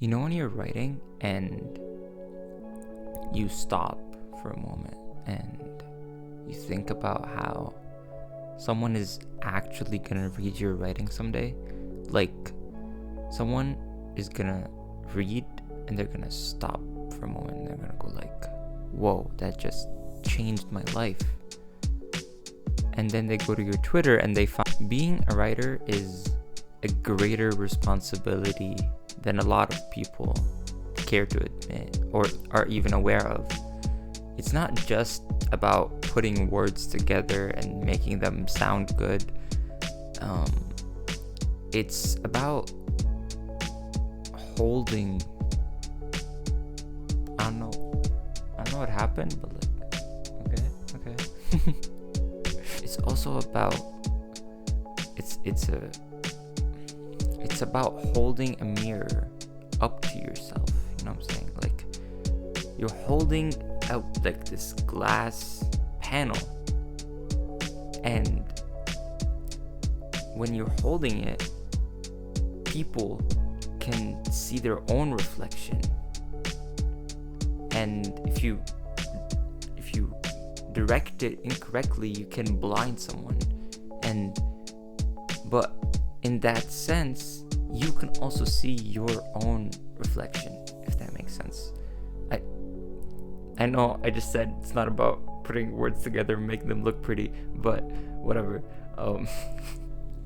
You know when you're writing and you stop for a moment and you think about how someone is actually gonna read your writing someday? Like, someone is gonna read and they're gonna stop for a moment and they're gonna go like, whoa, that just changed my life. And then they go to your Twitter and they find being a writer is a greater responsibility than a lot of people care to admit or are even aware of. It's not just about putting words together and making them sound good. It's about holding. I don't know what happened, but like, okay. It's also about it's about holding a mirror up to yourself. You know what I'm saying? Like, you're holding out like this glass panel, and when you're holding it, people can see their own reflection. And if you direct it incorrectly, you can blind someone. But in that sense, you can also see your own reflection, if that makes sense. I know I just said it's not about putting words together and making them look pretty, but whatever.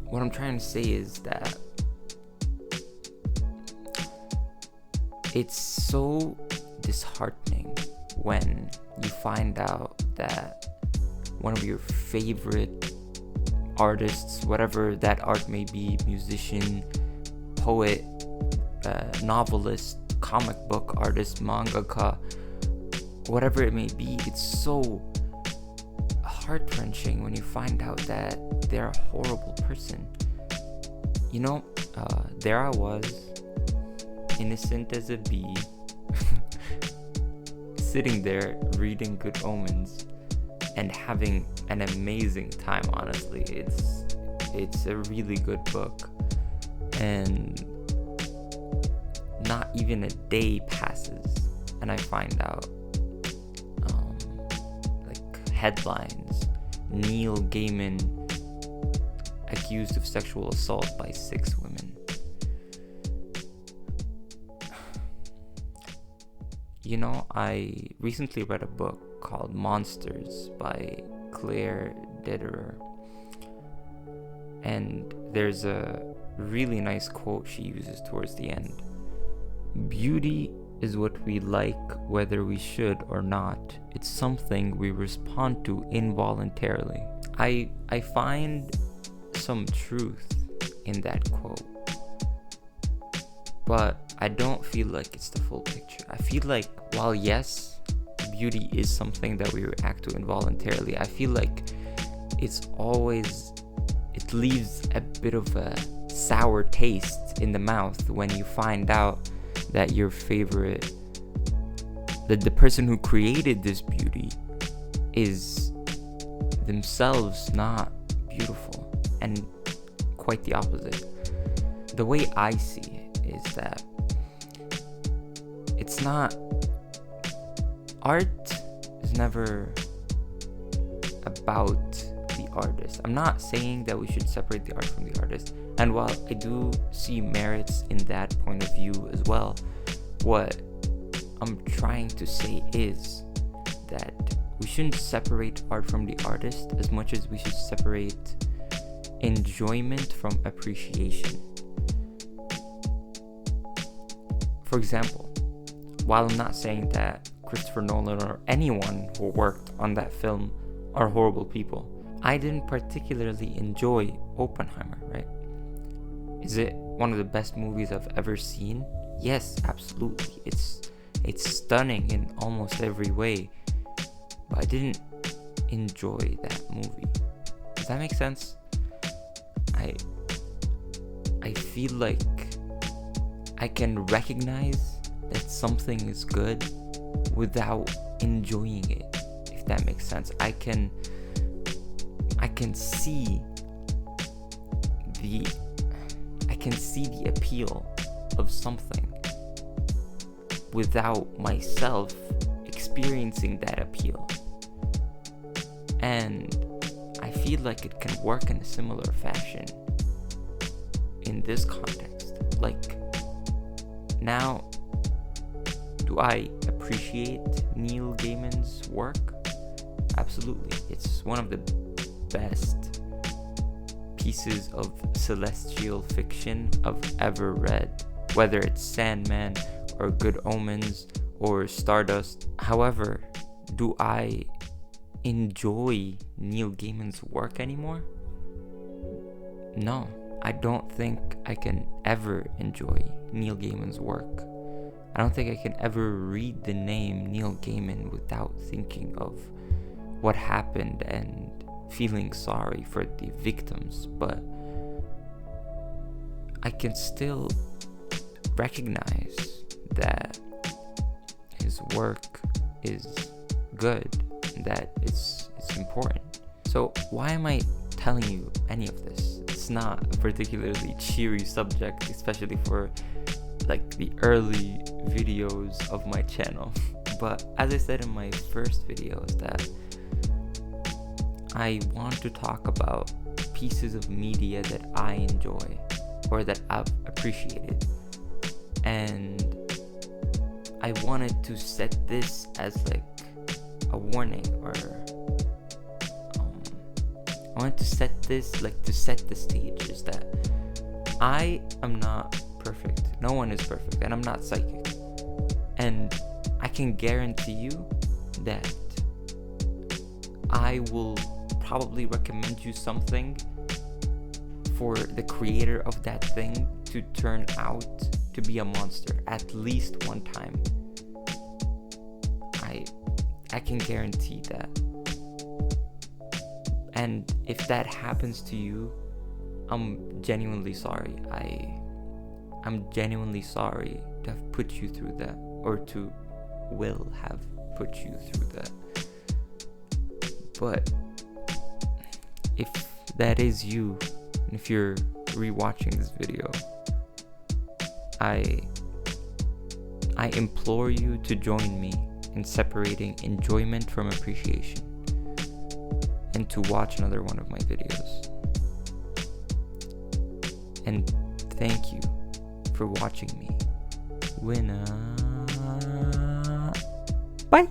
What I'm trying to say is that it's so disheartening when you find out that one of your favorite artists, whatever that art may be, musician, poet, novelist, comic book artist, mangaka, whatever it may be, it's so heart-wrenching when you find out that they're a horrible person. You know, there I was, innocent as a bee, sitting there reading Good Omens and having an amazing time. Honestly, it's a really good book, and not even a day passes and I find out like headlines: Neil Gaiman accused of sexual assault by 6 women. You know, I recently read a book called Monsters by Claire Dederer, and there's a really nice quote she uses towards the end. Beauty is what we like whether we should or not. It's something we respond to involuntarily. I find some truth in that quote, but I don't feel like it's the full picture. I feel like while yes, beauty is something that we react to involuntarily, I feel like it leaves a bit of a sour taste in the mouth when you find out that your favorite, the person who created this beauty, is themselves not beautiful, and quite the opposite. The way I see it is that it's not, art is never about the artist. I'm not saying that we should separate the art from the artist, and while I do see merits in that point of view as well, what I'm trying to say is that we shouldn't separate art from the artist as much as we should separate enjoyment from appreciation. For example, while I'm not saying that Christopher Nolan or anyone who worked on that film are horrible people, I didn't particularly enjoy Oppenheimer, right? Is it one of the best movies I've ever seen? Yes, absolutely. It's stunning in almost every way, but I didn't enjoy that movie. Does that make sense? I feel like I can recognize that something is good without enjoying it, if that makes sense. I can see the appeal of something, without myself experiencing that appeal. And I feel like it can work in a similar fashion in this context. Like, now, do I appreciate Neil Gaiman's work? Absolutely. It's one of the best pieces of celestial fiction I've ever read, whether it's Sandman or Good Omens or Stardust. However, do I enjoy Neil Gaiman's work anymore? No, I don't think I can ever enjoy Neil Gaiman's work. I don't think I can ever read the name Neil Gaiman without thinking of what happened and feeling sorry for the victims, but I can still recognize that his work is good, that it's important. So why am I telling you any of this? It's not a particularly cheery subject, especially for like the early videos of my channel. But as I said in my first videos, that I want to talk about pieces of media that I enjoy or that I've appreciated, and I wanted to set this as like a warning, or I wanted to set this like to set the stage, is that I am not perfect. No one is perfect, and I'm not psychic, and I can guarantee you that I will probably recommend you something for the creator of that thing to turn out to be a monster at least one time. I can guarantee that. And if that happens to you, I'm genuinely sorry. I'm genuinely sorry to have put you through that, or to will have put you through that. But if that is you, and if you're rewatching this video, I implore you to join me in separating enjoyment from appreciation, and to watch another one of my videos. And thank you for watching me. Winner.